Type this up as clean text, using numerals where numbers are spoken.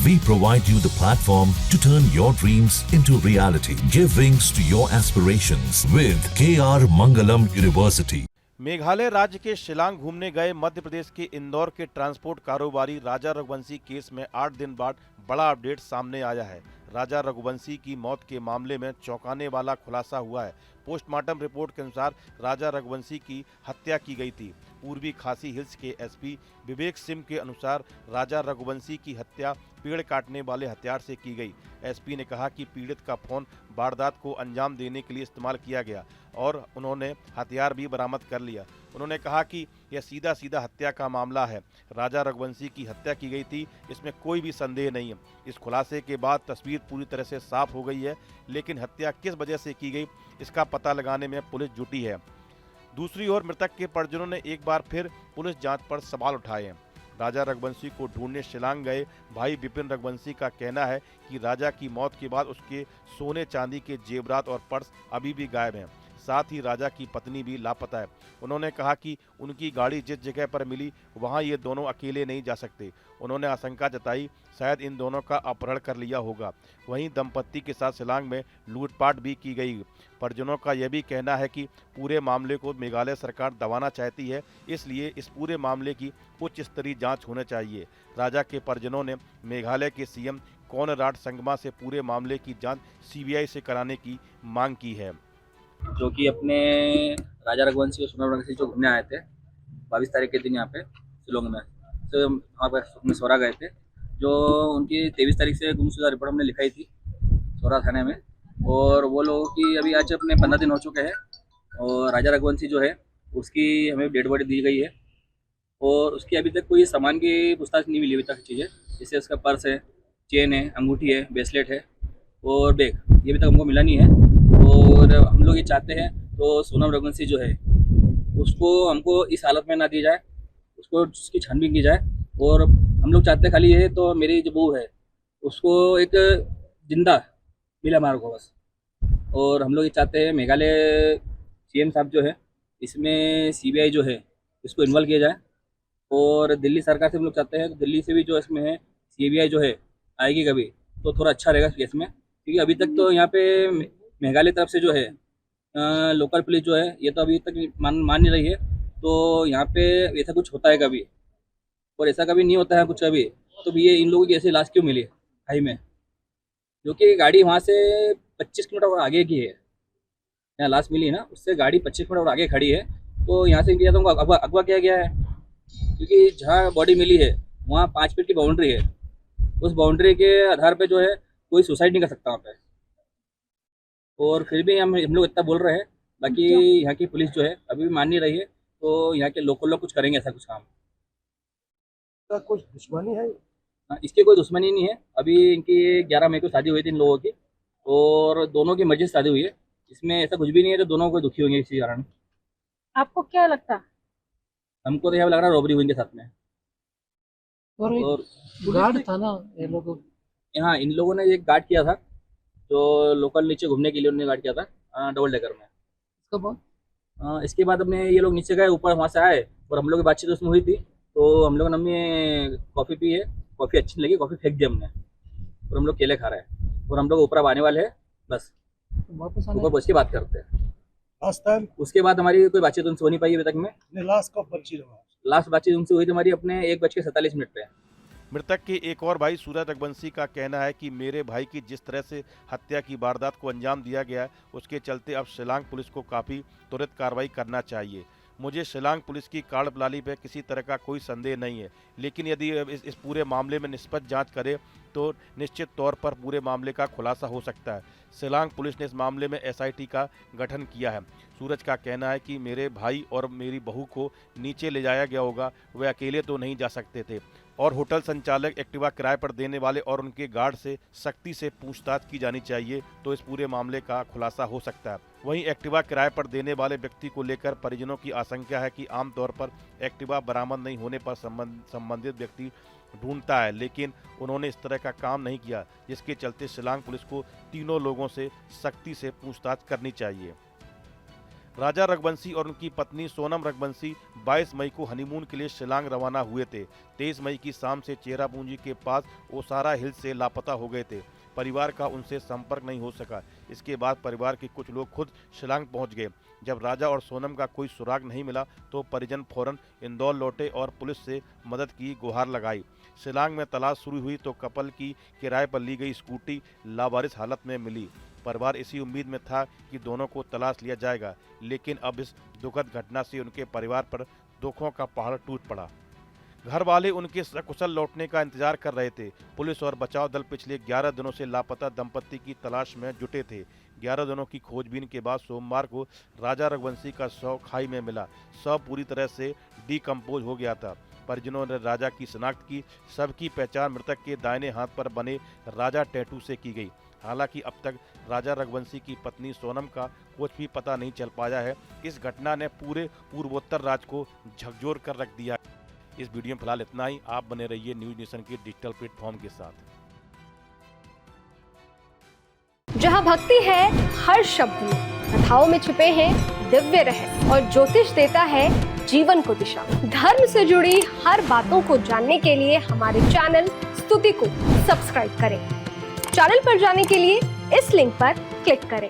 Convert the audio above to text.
We provide you the platform to turn your dreams into reality. Give wings to your aspirations with KR Mangalam University. Meghalaya राज्य के शिलांग घूमने गए मध्य प्रदेश के इंदौर के transport कारोबारी राजा रघुवंशी केस में 8 दिन बाद बड़ा अपडेट सामने आया है। राजा रघुवंशी की मौत के मामले में चौंकाने वाला खुलासा हुआ है। पोस्टमार्टम रिपोर्ट के अनुसार राजा रघुवंशी की हत्या की गई थी। पूर्वी खासी हिल्स के एसपी विवेक सिंह के अनुसार राजा रघुवंशी की हत्या पेड़ काटने वाले हथियार से की गई। एसपी ने कहा कि पीड़ित का फोन वारदात को अंजाम देने के लिए इस्तेमाल किया गया और उन्होंने हथियार भी बरामद कर लिया। उन्होंने कहा कि यह सीधा सीधा हत्या का मामला है। राजा रघुवंशी की हत्या की गई थी, इसमें कोई भी संदेह नहीं है। इस खुलासे के बाद तस्वीर पूरी तरह से साफ हो गई है, लेकिन हत्या किस वजह से की गई इसका पता लगाने में पुलिस जुटी है। दूसरी ओर मृतक के परिजनों ने एक बार फिर पुलिस जांच पर सवाल उठाए हैं। राजा रघुवंशी को ढूंढने शिलांग गए भाई विपिन रघुवंशी का कहना है कि राजा की मौत के बाद उसके सोने चांदी के जेवरात और पर्स अभी भी गायब हैं। साथ ही राजा की पत्नी भी लापता है। उन्होंने कहा कि उनकी गाड़ी जिस जगह पर मिली वहां ये दोनों अकेले नहीं जा सकते। उन्होंने आशंका जताई शायद इन दोनों का अपहरण कर लिया होगा। वहीं दंपत्ति के साथ शिलांग में लूटपाट भी की गई। परिजनों का यह भी कहना है कि पूरे मामले को मेघालय सरकार दबाना चाहती है, इसलिए इस पूरे मामले की उच्च स्तरीय जांच होनी चाहिए। राजा के परिजनों ने मेघालय के सीएम कोनराड संगमा से पूरे मामले की जांच सीबीआई से कराने की मांग की है। जो कि अपने राजा रघुवंशी और सोनम रघुवंशी जो घूमने आए थे 22 तारीख के दिन यहाँ पे शिलोंग में, तो वहाँ पर अपने सोरा गए थे। जो उनकी 23 तारीख से गुमशुदा रिपोर्ट हमने लिखाई थी सोरा थाने में, और वो लोगों की अभी आज अपने 15 दिन हो चुके हैं। और राजा रघुवंशी जो है उसकी हमें डेड बॉडी दी गई है और उसकी अभी तक कोई सामान की पूछताछ नहीं मिली अभी तक चीज़ें, जैसे उसका पर्स है, चेन है, अंगूठी है, ब्रेसलेट है और बैग, ये अभी तक हमको मिला नहीं है। और हम लोग ये चाहते हैं तो सोनम रघुवंशी जो है उसको हमको इस हालत में ना दी जाए, उसको उसकी छानबीन की जाए। और हम लोग चाहते हैं खाली ये तो मेरी जो बहू है उसको एक जिंदा मिला मार्ग हो बस। और हम लोग ये चाहते हैं मेघालय सीएम साहब जो है इसमें सीबीआई जो है इसको इन्वॉल्व किया जाए। और दिल्ली सरकार से हम लोग चाहते हैं तो दिल्ली से भी जो इसमें है सीबीआई जो है आएगी कभी तो थोड़ा अच्छा रहेगा केस में, क्योंकि अभी तक तो यहाँ पे मेघालय तरफ से जो है लोकल पुलिस जो है ये तो अभी तक मान नहीं रही है। तो यहाँ पे ऐसा कुछ होता है कभी और ऐसा कभी नहीं होता है कुछ कभी, तो ये इन लोगों की ऐसी लाश क्यों मिली खाई में, जो कि गाड़ी वहाँ से 25 किलोमीटर और आगे की है। यहाँ लाश मिली ना उससे गाड़ी 25 किलोमीटर और आगे खड़ी है, तो यहाँ से इनकी तो अगवा किया गया है। क्योंकि जहाँ बॉडी मिली है वहाँ 5 फीट की बाउंड्री है, उस बाउंड्री के आधार पे जो है कोई सुसाइड नहीं कर सकता वहाँ पे। और फिर भी हम लोग इतना बोल रहे हैं, बाकी यहाँ की पुलिस जो है अभी भी मान नहीं रही है, तो यहाँ के लोकल लोग कुछ करेंगे ऐसा कुछ काम। का कुछ दुश्मनी है? इसकी कोई दुश्मनी नहीं है। अभी इनकी 11 मई को शादी हुई थी इन लोगों की और दोनों की मस्जिद शादी हुई है, इसमें ऐसा कुछ भी नहीं है तो दोनों को दुखी होंगे इसी कारण। आपको क्या लगता? हमको तो यहाँ लग रहा है रॉबरी हुई इनके साथ में। और गार्ड था ना ये लोग, हाँ इन लोगों ने एक गार्ड किया था जो लोकल नीचे घूमने के लिए उन्होंने गार्ड किया था डबल डेकर में। इसके बाद अपने ये लोग नीचे गए, ऊपर वहाँ से आए और हम लोग की बातचीत उसमें हुई थी, तो हम लोग ने कॉफ़ी पी है, कॉफ़ी अच्छी नहीं लगी, कॉफ़ी फेंक दी हमने और हम लोग केले खा रहे हैं और हम लोग ऊपर आने वाले हैं, बस वापस ऊपर पहुँच के बात करते हैं। लास्ट टाइम उसके बाद हमारी कोई बातचीत उनसे हो नहीं पाई अभी तक में। लास्ट कब बातचीत हुआ? लास्ट बातचीत उनसे हुई थी हमारी अपने 1:47 पे। मृतक के एक और भाई सूरज रघुवंशी का कहना है कि मेरे भाई की जिस तरह से हत्या की वारदात को अंजाम दिया गया है उसके चलते अब शिलांग पुलिस को काफ़ी त्वरित कार्रवाई करना चाहिए। मुझे शिलांग पुलिस की कार्यप्रणाली पर किसी तरह का कोई संदेह नहीं है, लेकिन यदि इस पूरे मामले में निष्पक्ष जांच करे तो निश्चित तौर पर पूरे मामले का खुलासा हो सकता है। शिलांग पुलिस ने इस मामले में एसआईटी का गठन किया है। सूरज का कहना है कि मेरे भाई और मेरी बहू को नीचे ले जाया गया होगा, वे अकेले तो नहीं जा सकते थे और होटल संचालक एक्टिवा किराए पर देने वाले और उनके गार्ड से सख्ती से पूछताछ की जानी चाहिए, तो इस पूरे मामले का खुलासा हो सकता है। वहीं एक्टिवा किराए पर देने वाले व्यक्ति को लेकर परिजनों की आशंका है कि आमतौर पर एक्टिवा बरामद नहीं होने पर संबंधित व्यक्ति ढूंढता है, लेकिन उन्होंने इस तरह का काम नहीं किया, जिसके चलते शिलांग पुलिस को तीनों लोगों से सख्ती से पूछताछ करनी चाहिए। राजा रघुवंशी और उनकी पत्नी सोनम रघुवंशी 22 मई को हनीमून के लिए शिलांग रवाना हुए थे। 23 मई की शाम से चेरापूंजी के पास ओसारा हिल्स से लापता हो गए थे। परिवार का उनसे संपर्क नहीं हो सका। इसके बाद परिवार के कुछ लोग खुद शिलांग पहुंच गए। जब राजा और सोनम का कोई सुराग नहीं मिला तो परिजन फौरन इंदौर लौटे और पुलिस से मदद की गुहार लगाई। शिलांग में तलाश शुरू हुई तो कपल की किराए पर ली गई स्कूटी लावारिस हालत में मिली। परिवार इसी उम्मीद में था कि दोनों को तलाश लिया जाएगा, लेकिन अब इस दुखद घटना से उनके परिवार पर दुखों का पहाड़ टूट पड़ा। घर वाले उनके सकुशल लौटने का इंतजार कर रहे थे। पुलिस और बचाव दल पिछले 11 दिनों से लापता दंपति की तलाश में जुटे थे। 11 दिनों की खोजबीन के बाद सोमवार को राजा रघुवंशी का शव खाई में मिला। शव पूरी तरह से डिकम्पोज हो गया था। परिजनों ने राजा की शिनाख्त की। शव की पहचान मृतक के दाहिने हाथ पर बने राजा टैटू से की गई। हालांकि अब तक राजा रघुवंशी की पत्नी सोनम का कुछ भी पता नहीं चल पाया है। इस घटना ने पूरे पूर्वोत्तर राज्य को झकझोर कर रख दिया। इस वीडियो में फिलहाल इतना ही। आप बने रहिए न्यूज नेशन के डिजिटल प्लेटफॉर्म के साथ। जहां भक्ति है हर शब्द में, कथाओं में छुपे हैं दिव्य रहस्य और ज्योतिष देता है जीवन को दिशा। धर्म से जुड़ी हर बातों को जानने के लिए हमारे चैनल स्तुति को सब्सक्राइब करें। चैनल पर जाने के लिए इस लिंक पर क्लिक करें।